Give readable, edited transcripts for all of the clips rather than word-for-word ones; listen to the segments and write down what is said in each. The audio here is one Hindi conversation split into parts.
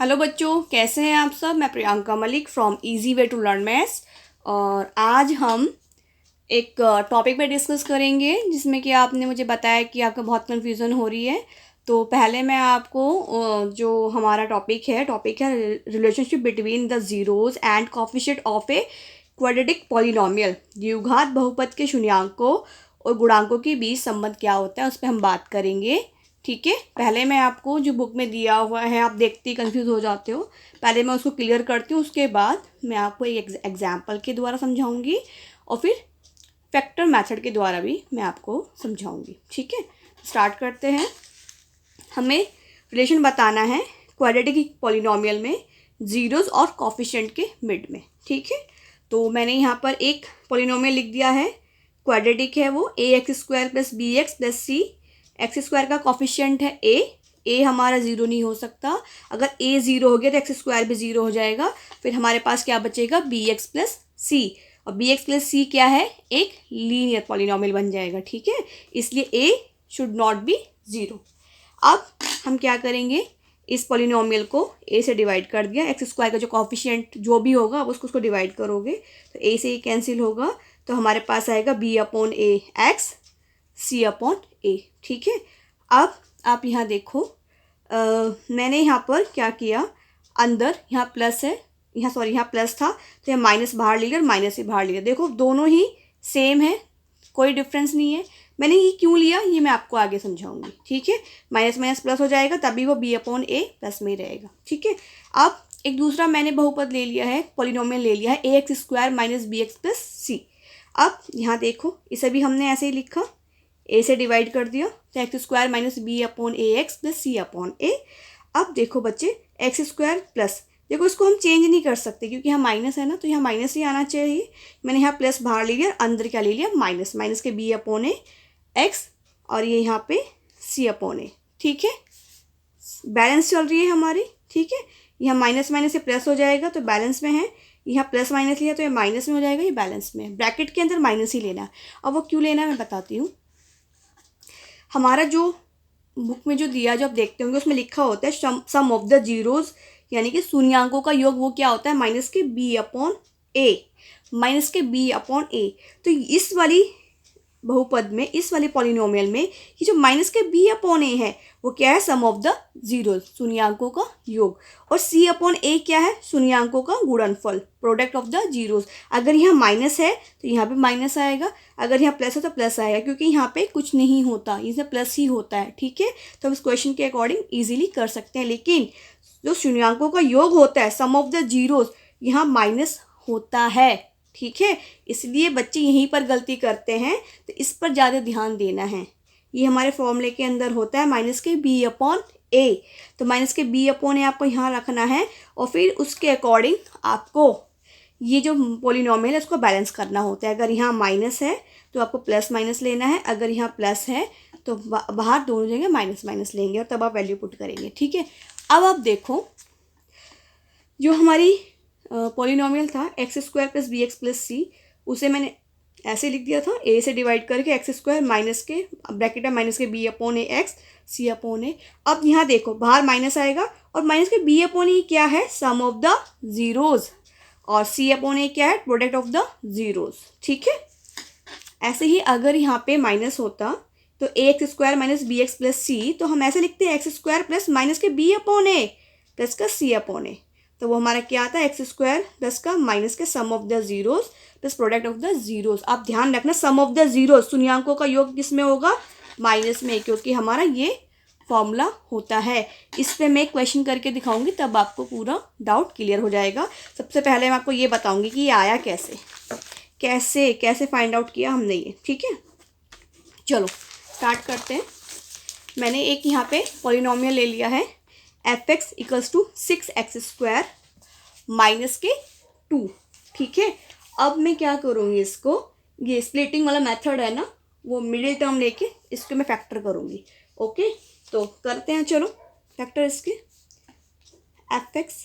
हेलो बच्चों, कैसे हैं आप सब। मैं Priyanka Malik from easy way to learn maths. और आज हम एक टॉपिक पे डिस्कस करेंगे जिसमें कि आपने मुझे बताया कि आपका बहुत कन्फ्यूज़न हो रही है। तो पहले मैं आपको जो हमारा टॉपिक है relationship between the zeros and coefficient of a quadratic polynomial. द्विघात बहुपद के शून्यांकों और गुणांकों के बीच संबंध क्या होता है उस पर हम बात करेंगे। ठीक है, पहले मैं आपको जो बुक में दिया हुआ है आप देखते ही कंफ्यूज हो जाते हो, पहले मैं उसको क्लियर करती हूँ। उसके बाद मैं आपको एक एग्जाम्पल के द्वारा समझाऊंगी और फिर फैक्टर मेथड के द्वारा भी मैं आपको समझाऊंगी। ठीक है, स्टार्ट करते हैं। हमें रिलेशन बताना है क्वाड्रेटिक पॉलिनोमियल में जीरोस और कोफिशिएंट के मिड में। ठीक है, तो मैंने यहाँ पर एक पॉलिनोमियल लिख दिया है, क्वाड्रेटिक है वो, A X square plus B X plus C. X square का कोफिशिएंट है ए हमारा ज़ीरो नहीं हो सकता। अगर ए ज़ीरो हो गया तो एक्स स्क्वायर भी ज़ीरो हो जाएगा। फिर हमारे पास क्या बचेगा, बी एक्स प्लस सी। और बी एक्स प्लस सी क्या है, एक लीनियर पॉलिनोमियल बन जाएगा। ठीक है, इसलिए ए शुड नॉट बी ज़ीरो। अब हम क्या करेंगे, इस पॉलिनोमियल को ए से डिवाइड कर दिया। एक्स स्क्वायर का जो कोफिशिएंट जो भी होगा अब उसको डिवाइड करोगे तो ए से ए कैंसिल होगा, तो हमारे पास आएगा B upon A x, C upon ए। ठीक है, अब आप यहाँ देखो, मैंने यहाँ पर क्या किया, अंदर यहाँ प्लस है, यहाँ प्लस था तो यहाँ माइनस बाहर ले लिया और माइनस ही बाहर ले लिया। देखो दोनों ही सेम है, कोई डिफरेंस नहीं है। मैंने ये क्यों लिया ये मैं आपको आगे समझाऊंगी। ठीक है, माइनस माइनस प्लस हो जाएगा तभी वो बी अपॉन ए प्लस में रहेगा। ठीक है, अब एक दूसरा मैंने बहुपद ले लिया है, पॉलिनोमियल ले लिया है, A X square minus B X plus C. अब यहाँ देखो इसे भी हमने ऐसे ही लिखा, ए से डिवाइड कर दिया तो X square minus B upon A X plus C upon A. अब देखो बच्चे, एक्स स्क्वायर प्लस, देखो इसको हम चेंज नहीं कर सकते क्योंकि यहाँ माइनस है ना, तो यहाँ माइनस ही आना चाहिए। मैंने यहाँ प्लस बाहर ले लिया, अंदर क्या ले लिया, माइनस, माइनस के बी अपॉन ए एक्स और ये यहाँ पे सी अपॉन ए। ठीक है, बैलेंस चल रही है हमारी। ठीक है, यहाँ माइनस माइनस से प्लस हो जाएगा तो बैलेंस में है, यहाँ प्लस माइनस लिया तो ये माइनस में हो जाएगा, ये बैलेंस में है। ब्रैकेट के अंदर माइनस ही लेना है। अब वो क्यों लेना है मैं बताती हूँ। हमारा जो बुक में जो दिया, जो आप देखते होंगे उसमें लिखा होता है सम ऑफ द जीरोज, यानी कि शून्यांकों का योग, वो क्या होता है, माइनस के बी अपॉन ए, माइनस के बी अपॉन ए। तो इस वाली बहुपद में, इस वाले पॉलिनोमियल में ये जो माइनस के बी अपॉन ए है वो क्या है, सम ऑफ द जीरोज, शून्यांकों का योग। और सी अपॉन ए क्या है, शून्यांकों का गुणनफल, प्रोडक्ट ऑफ द जीरोज। अगर यहाँ माइनस है तो यहाँ पे माइनस आएगा, अगर यहाँ प्लस है तो प्लस आएगा, क्योंकि यहाँ पे कुछ नहीं होता, इसमें प्लस ही होता है। ठीक है, तो हम इस क्वेश्चन के अकॉर्डिंग ईजिली कर सकते हैं। लेकिन जो शून्यांकों का योग होता है, सम ऑफ द जीरोज, यहाँ माइनस होता है। ठीक है, इसलिए बच्चे यहीं पर गलती करते हैं, तो इस पर ज़्यादा ध्यान देना है। ये हमारे फॉर्मूले के अंदर होता है माइनस के बी अपॉन ए, तो माइनस के बी अपॉन ए आपको यहाँ रखना है और फिर उसके अकॉर्डिंग आपको ये जो पॉलिनोमियल है उसको बैलेंस करना होता है। अगर यहाँ माइनस है तो आपको प्लस माइनस लेना है, अगर यहाँ प्लस है तो बाहर दोनों जगह माइनस माइनस लेंगे और तब आप वैल्यू पुट करेंगे। ठीक है, अब आप देखो जो हमारी पॉलिनोमियल था X square plus B X plus C, उसे मैंने ऐसे लिख दिया था, ए से डिवाइड करके एक्स स्क्वायर माइनस के ब्रैकेट में माइनस के B upon A x C upon A. अब यहाँ देखो बाहर माइनस आएगा और माइनस के बी अपॉन ए क्या है, सम ऑफ द जीरोज, और सी अपॉन ए क्या है, प्रोडक्ट ऑफ द जीरोज। ठीक है, ऐसे ही अगर यहाँ पे माइनस होता तो A X square minus B X plus C, तो हम ऐसे लिखते हैं एक्स स्क्वायर प्लस माइनस के बी अपॉन ए प्लस का सी अपॉन ए, तो वो हमारा क्या आता है, एक्स स्क्वायर प्लस का माइनस के sum of the zeros plus product of the zeros. आप ध्यान रखना सम ऑफ द जीरोज, शून्यांकों का योग किसमें होगा, माइनस में, क्योंकि हमारा ये फॉर्मूला होता है। इस पे मैं क्वेश्चन करके दिखाऊंगी तब आपको पूरा डाउट क्लियर हो जाएगा। सबसे पहले मैं आपको ये बताऊंगी कि ये आया कैसे, कैसे कैसे फाइंड आउट किया हमने ये। ठीक है, चलो स्टार्ट करते हैं। मैंने एक यहाँ पे पॉलिनोमियल ले लिया है, F X equals to 6x square minus के 2। ठीक है, अब मैं क्या करूँगी, इसको ये स्प्लिटिंग वाला मेथड है ना, वो मिडिल टर्म लेके इसको मैं फैक्टर करूँगी। ओके, तो करते हैं, चलो फैक्टर इसके। एफ एक्स,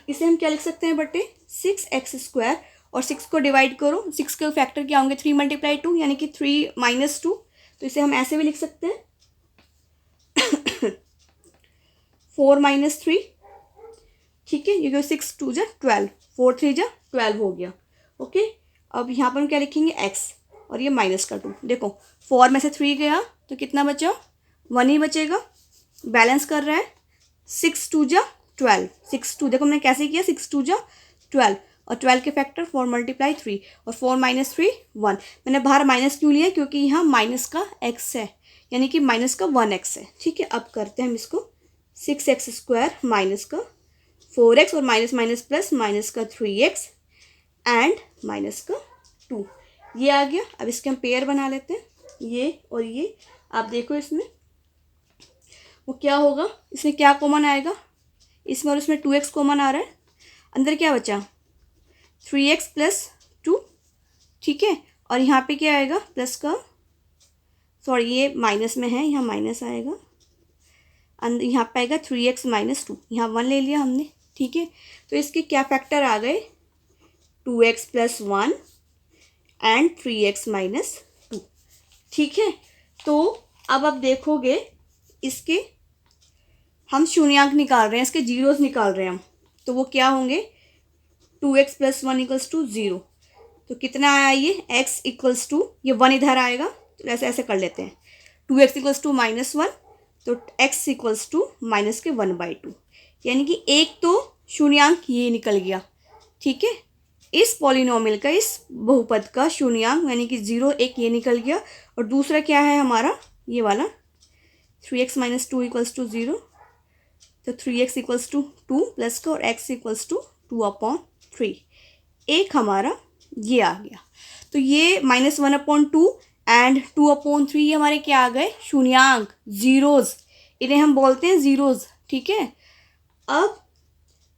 इसे हम क्या लिख सकते हैं बटे 6x स्क्वायर, और 6 को डिवाइड करो, 6 के फैक्टर क्या होंगे, 3 × 2 यानी कि 3 - 2, तो इसे हम ऐसे भी लिख सकते हैं 4 - 3 ठीक है, ये 6 2 जा 12, 4 3 जा 12 हो गया। ओके, अब यहाँ पर हम क्या लिखेंगे x, और ये माइनस का 2। देखो 4 में से 3 गया तो कितना बचा, 1 ही बचेगा। बैलेंस कर रहा है 6 2 जा 12, 6 2 देखो मैंने कैसे किया, 6 2 जा 12, और 12 के फैक्टर 4 × 3, और 4 - 3 1। मैंने बाहर माइनस क्यों लिया, क्योंकि यहाँ माइनस का x है, यानी कि माइनस का 1x है। ठीक है, अब करते हैं हम इसको, 6x² माइनस का 4x, और माइनस माइनस प्लस माइनस का 3x एंड माइनस का 2, ये आ गया। अब इसके हम पेयर बना लेते हैं, ये और ये। आप देखो इसमें वो क्या होगा, इसमें क्या कॉमन आएगा, इसमें और इसमें 2x कॉमन आ रहा है, अंदर क्या बचा 3x + 2। ठीक है, और यहाँ पे क्या आएगा प्लस का, सॉरी ये माइनस में है, यहाँ माइनस आएगा, अंदर यहाँ पे आएगा 3x - 2, यहाँ 1 ले लिया हमने। ठीक है, तो इसके क्या फैक्टर आ गए, 2x + 1 एंड 3x - 2। ठीक है, तो अब आप देखोगे इसके हम शून्यांक निकाल रहे हैं, इसके जीरोस निकाल रहे हैं हम, तो वो क्या होंगे, 2x + 1 = 0। तो कितना आया ये, x = ये 1 इधर आएगा, तो ऐसे ऐसे कर लेते हैं, 2x = -1, तो x = -1/2, यानी कि एक तो शून्यांक ये निकल गया। ठीक है, इस पॉलिनोमियल का, इस बहुपद का शून्यांक यानी कि 0 एक ये निकल गया, और दूसरा क्या है हमारा ये वाला 3x - 2 = 0, तो 3x = 2 प्लस का, और x = 2/3, एक हमारा ये आ गया। तो ये -1/2 एंड 2/3 ये हमारे क्या आ गए, शून्यांक, जीरोज, इन्हें हम बोलते हैं जीरोज। ठीक है, अब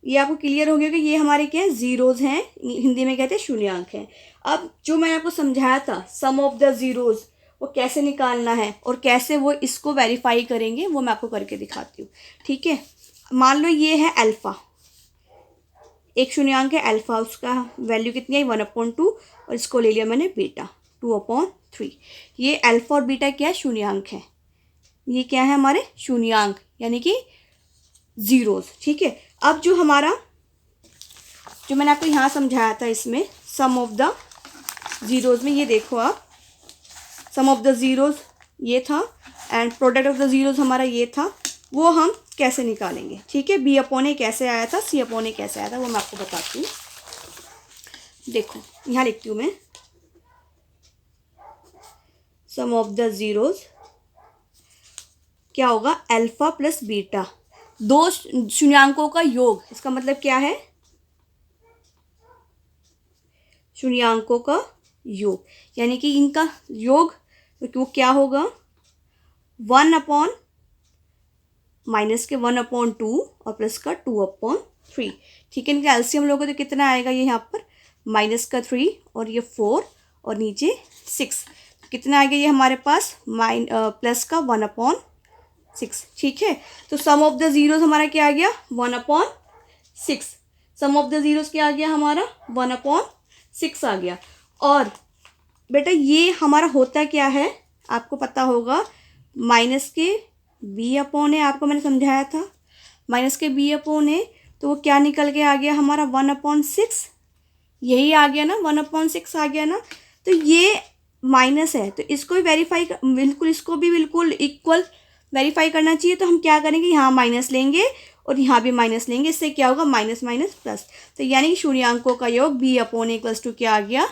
ये आपको क्लियर हो गया कि ये हमारे क्या है, जीरोज हैं, हिंदी में कहते हैं शून्यांक हैं। अब जो मैंने आपको समझाया था सम ऑफ द जीरोज, वो कैसे निकालना है और कैसे वो इसको वेरीफाई करेंगे, वो मैं आपको करके दिखाती हूँ। ठीक है, मान लो ये है अल्फ़ा, एक शून्यांक है अल्फ़ा, उसका वैल्यू कितनी है 1/2, और इसको ले लिया मैंने बीटा 2/3। ये अल्फ़ा और बीटा क्या है, शून्यांक है, ये क्या है हमारे शून्यांक यानी कि जीरोज। ठीक है, अब जो हमारा, जो मैंने आपको यहाँ समझाया था इसमें सम ऑफ द जीरोज में, ये देखो आप, सम ऑफ द जीरोज ये था and product of the zeros हमारा ये था, वो हम कैसे निकालेंगे। ठीक है, b/a कैसे आया था, c/a कैसे आया था, वो मैं आपको बताती हूँ। देखो यहाँ लिखती हूँ मैं, सम ऑफ द जीरोज क्या होगा, अल्फ़ा + बीटा, दो शून्यांकों का योग, इसका मतलब क्या है, शून्यांकों का योग, यानी कि इनका योग, तो वो क्या होगा 1/- -1/2 और प्लस का 2/3। ठीक है, इनका एलसीएम लोगे तो कितना आएगा, ये यहाँ पर -3 और ये 4 और नीचे 6, कितना आएगा ये हमारे पास प्लस का 1/6। ठीक है, तो सम ऑफ द जीरोस हमारा क्या आ गया 1/6, सम ऑफ द जीरोस क्या आ गया हमारा 1/6 आ गया। और बेटा ये हमारा होता क्या है, आपको पता होगा, माइनस के b/a, आपको मैंने समझाया था, माइनस के b/a, तो वो क्या निकल के आ गया हमारा 1/6, यही आ गया ना, 1/6 आ गया ना। तो ये माइनस है, तो इसको भी वेरीफाई, बिल्कुल इसको भी बिल्कुल इक्वल वेरीफाई करना चाहिए, तो हम क्या करेंगे, यहाँ माइनस लेंगे और यहाँ भी माइनस लेंगे, इससे क्या होगा माइनस माइनस प्लस। तो यानी शून्यांकों का योग b/a = क्या आ गया,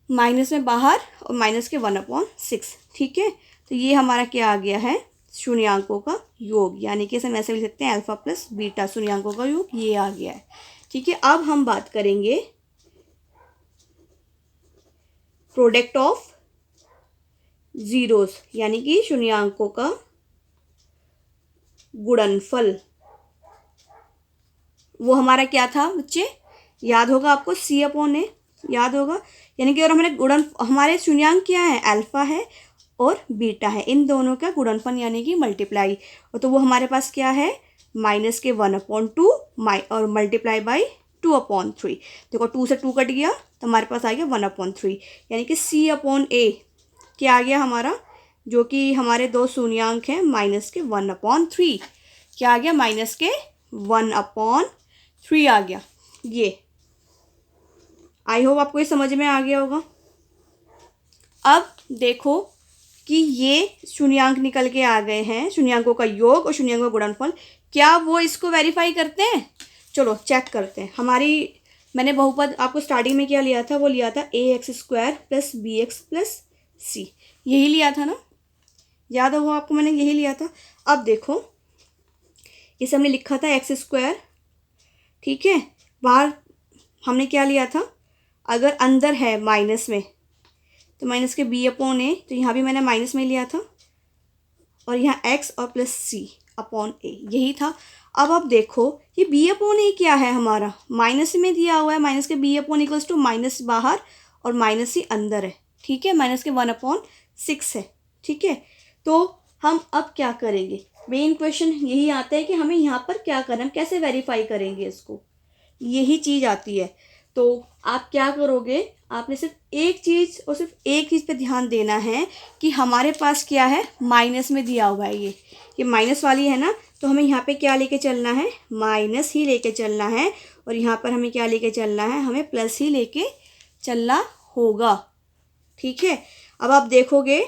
माइनस में बाहर और माइनस के 1/6। ठीक है, तो ये हमारा क्या आ गया है, शून्यांकों का योग, यानी कि हम ऐसे लिख सकते हैं अल्फ़ा + बीटा, शून्यांकों का योग ये आ गया है। ठीक है, अब हम बात करेंगे प्रोडक्ट ऑफ जीरोस, यानी कि शून्यांकों का गुणनफल। वो हमारा क्या था बच्चे, याद होगा आपको, c/a याद होगा, यानी कि और हमारे शून्यांक क्या है, अल्फ़ा है और बीटा है, इन दोनों का गुणनफल यानी कि मल्टीप्लाई, और तो वो हमारे पास क्या है -1/2 और मल्टीप्लाई बाई 2/3। देखो 2 से 2 कट गया तो हमारे पास आ गया 1/3, यानी कि c/a क्या आ गया हमारा, जो कि हमारे दो शून्यांक हैं -1/3, क्या आ गया -1/3। 3 आ गया। ये आई होप आपको ये समझ में आ गया होगा। अब देखो कि ये शून्यांक निकल के आ गए हैं, शून्यांकों का योग और शून्यांकों का गुणनफल, क्या वो इसको वेरीफाई करते हैं? चलो चेक करते हैं। मैंने बहुपद आपको स्टार्टिंग में क्या लिया था, वो लिया था ax² plus bx plus c, यही लिया था ना, याद हो आपको, मैंने यही लिया था। अब देखो इसे हमने लिखा था x², ठीक है, बाहर हमने क्या लिया था, अगर अंदर है माइनस में तो माइनस के b/a, तो यहाँ भी मैंने माइनस में लिया था, और यहाँ x और प्लस c/a, यही था। अब आप देखो ये b/a क्या है हमारा, माइनस में दिया हुआ है, माइनस के b/a इक्वल्स टू माइनस बाहर और माइनस ही अंदर है, ठीक है, माइनस के 1/6 है, ठीक है। तो हम अब क्या करेंगे, मेन क्वेश्चन यही आता है कि हमें यहाँ पर क्या करना है, कैसे वेरीफाई करेंगे इसको, यही चीज़ आती है। तो आप क्या करोगे, आपने सिर्फ एक चीज़ और सिर्फ एक चीज़ पे ध्यान देना है कि हमारे पास क्या है, माइनस में दिया हुआ है, ये माइनस वाली है ना, तो हमें यहाँ पे क्या लेके चलना है, माइनस ही लेके चलना है, और यहाँ पर हमें क्या लेके चलना है, हमें प्लस ही लेके चलना होगा, ठीक है। अब आप देखोगे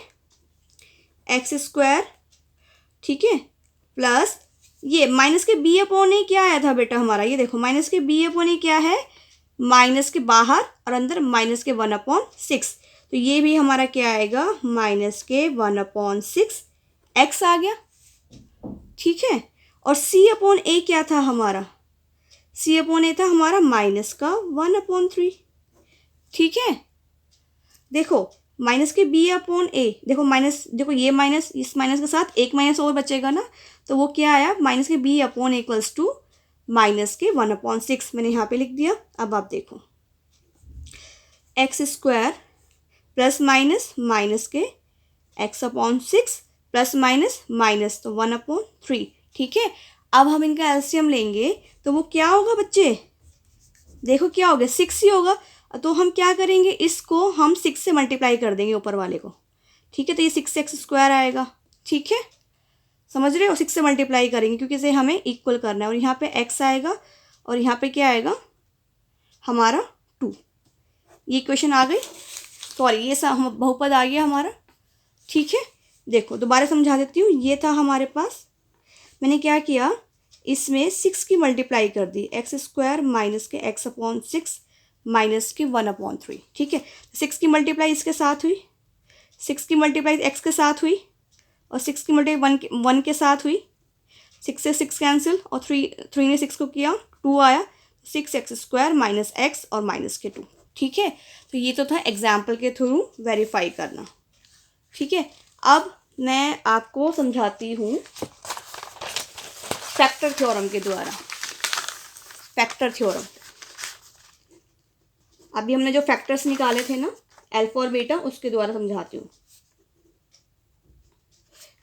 x², ठीक है, प्लस ये माइनस के b/a क्या आया था बेटा हमारा, ये देखो माइनस के b/a क्या है, माइनस के बाहर और अंदर माइनस के 1/6, तो ये भी हमारा क्या आएगा, माइनस के 1/6 x आ गया, ठीक है। और c/a क्या था हमारा, c/a था हमारा माइनस का 1/3, ठीक है। देखो माइनस के b/a, देखो माइनस, देखो ये माइनस, इस माइनस के साथ एक माइनस और बचेगा ना, तो वो क्या आया, माइनस के b/a इक्वल्स टू माइनस के 1/6, मैंने यहाँ पे लिख दिया। अब आप देखो x² प्लस माइनस माइनस के x/6 प्लस माइनस माइनस, तो 1/3, ठीक है। अब हम इनका एलसीएम लेंगे तो वो क्या होगा बच्चे, देखो क्या होगा, 6 ही होगा, तो हम क्या करेंगे, इसको हम 6 से मल्टीप्लाई कर देंगे ऊपर वाले को, ठीक है, तो ये 6x² आएगा, ठीक है, समझ रहे हो, 6 से मल्टीप्लाई करेंगे क्योंकि इसे हमें इक्वल करना है, और यहाँ पे x आएगा और यहाँ पे क्या आएगा हमारा 2, ये इक्वेशन आ गई, सॉरी ये बहुपद आ गया हमारा, ठीक है। देखो दोबारा समझा देती हूँ, ये था हमारे पास, मैंने क्या किया, इसमें 6 की मल्टीप्लाई कर दी, x² माइनस के x/6 माइनस के 1/3, ठीक है। 6 की मल्टीप्लाई इसके साथ हुई, 6 की मल्टीप्लाई x के साथ हुई, और 6 की मल्टीप्लाई 1 के साथ हुई, 6 से 6 कैंसिल, और 3 ने 6 को किया, 2 आया, 6x² माइनस x और माइनस के 2, ठीक है। तो ये तो था एग्जाम्पल के थ्रू वेरीफाई करना, ठीक है। अब मैं आपको समझाती हूँ फैक्टर थ्योरम के द्वारा, फैक्टर थ्योरम, अभी हमने जो फैक्टर्स निकाले थे ना अल्फा और बीटा, उसके द्वारा समझाती हूँ।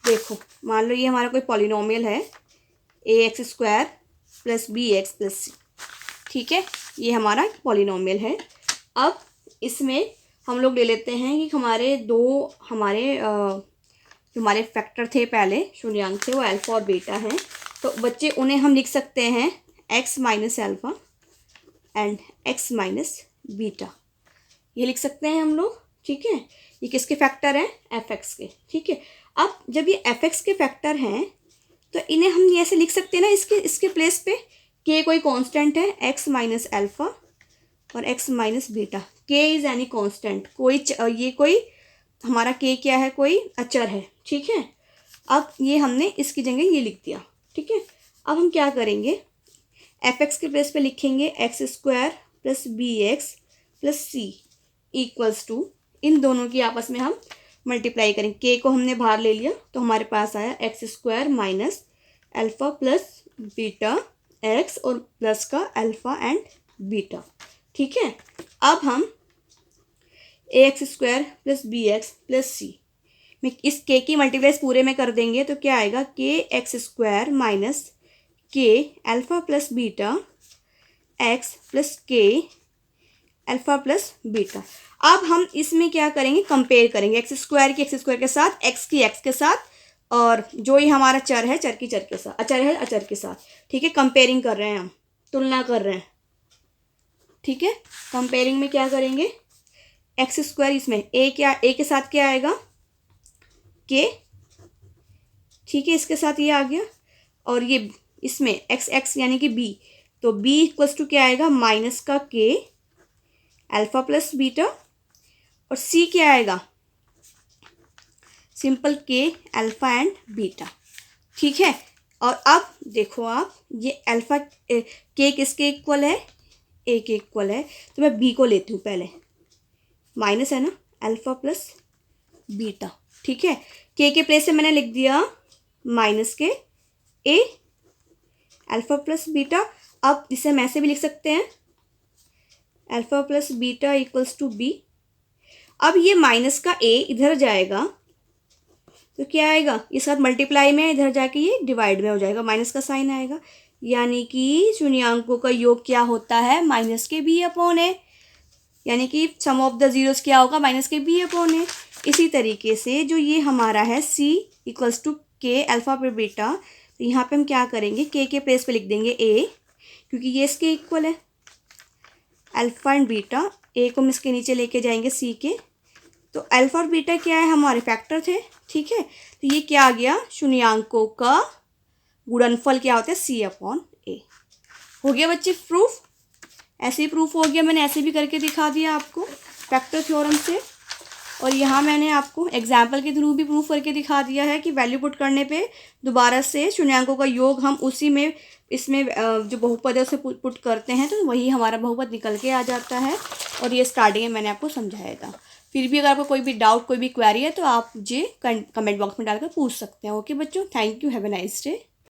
देखो मान लो ये हमारा कोई पॉलिनोमियल है ax² plus bx plus c, ठीक है, ये हमारा पॉलिनोमियल है। अब इसमें हम लोग ले लेते हैं कि हमारे फैक्टर थे पहले, शून्यांक थे, वो अल्फा और बीटा हैं, तो बच्चे उन्हें हम लिख सकते हैं x minus alpha and x minus beta, ये लिख सकते हैं हम लोग, ठीक है। ये किसके फैक्टर हैं, fx के, ठीक है। अब जब ये fx के फैक्टर हैं तो इन्हें हम ऐसे लिख सकते हैं ना, इसके प्लेस पे k कोई कांस्टेंट है, x माइनस अल्फा और x minus beta, k is any constant, कोई हमारा k क्या है, कोई अचर है, ठीक है। अब ये हमने इसकी जगह ये लिख दिया, ठीक है। अब हम क्या करेंगे, fx के प्लेस पे लिखेंगे x² plus bx plus c equals to, इन दोनों की आपस में हम मल्टीप्लाई करेंगे, k को हमने बाहर ले लिया तो हमारे पास आया x² minus alpha plus beta x और प्लस का अल्फा एंड बीटा, ठीक है। अब हम ax² plus bx plus c में इस k की मल्टीप्लाई पूरे में कर देंगे तो क्या आएगा, kx² minus k alpha plus beta x plus k alpha plus beta. अब हम इसमें क्या करेंगे, कंपेयर करेंगे x² की x² के साथ, x की x के साथ, और जो ये हमारा चर है चर की चर के साथ, अचर है अचर के साथ, ठीक है, कंपेयरिंग कर रहे हैं हम, तुलना कर रहे हैं, ठीक है। कंपेयरिंग में क्या करेंगे, एक्स स्क्वायर, इसमें ए के साथ क्या आएगा, के, ठीक है, इसके साथ ये आ गया, और ये इसमें एक्स यानी कि बी, तो बी इक्वल्स टू क्या आएगा, माइनस का के अल्फा प्लस बीटा, और सी क्या आएगा, सिंपल के अल्फा एंड बीटा, ठीक है। और अब देखो आप, ये अल्फा के किसके इक्वल है, ए के इक्वल है, तो मैं बी को लेती हूँ पहले, माइनस है ना, अल्फा प्लस बीटा, ठीक है। के प्लेस से मैंने लिख दिया माइनस के ए अल्फा प्लस बीटा। अब इसे हम ऐसे भी लिख सकते हैं, alpha plus beta equals to B. अब ये माइनस का ए इधर जाएगा तो क्या आएगा, इस साथ मल्टीप्लाई में, इधर जाके ये डिवाइड में हो जाएगा, माइनस का साइन आएगा, यानी कि शून्यांकों का योग क्या होता है, माइनस के बी अपॉन ए, यानी कि सम ऑफ द जीरोस क्या होगा, माइनस के बी अपॉन ए। इसी तरीके से जो ये हमारा है सी इक्वल्स टू के अल्फा पे बीटा, तो यहाँ पे हम क्या करेंगे, के प्लेस पे लिख देंगे ए, क्योंकि ये इसके इक्वल है, अल्फा एंड बीटा, ए को हम इसके नीचे लेके जाएंगे सी के, तो अल्फा और बीटा क्या है, हमारे फैक्टर थे, ठीक है। तो ये क्या आ गया, शून्यांकों का गुणनफल क्या होता है, सी अपॉन ए। हो गया बच्चे प्रूफ, ऐसे ही प्रूफ हो गया, मैंने ऐसे भी करके दिखा दिया आपको फैक्टर थ्योरम से, और यहाँ मैंने आपको एग्जाम्पल के थ्रू भी प्रूफ करके दिखा दिया है कि वैल्यू पुट करने पे दोबारा से शून्यांकों का योग हम उसी में, इसमें जो बहुपद है उसे पुट करते हैं, तो वही हमारा बहुपद निकल के आ जाता है। और ये स्टार्टिंग में मैंने आपको समझाया था। फिर भी अगर आपको कोई भी डाउट, कोई भी क्वेरी है तो आप मुझे कमेंट बॉक्स में डालकर पूछ सकते हैं। ओके बच्चों, thank you, have a nice day.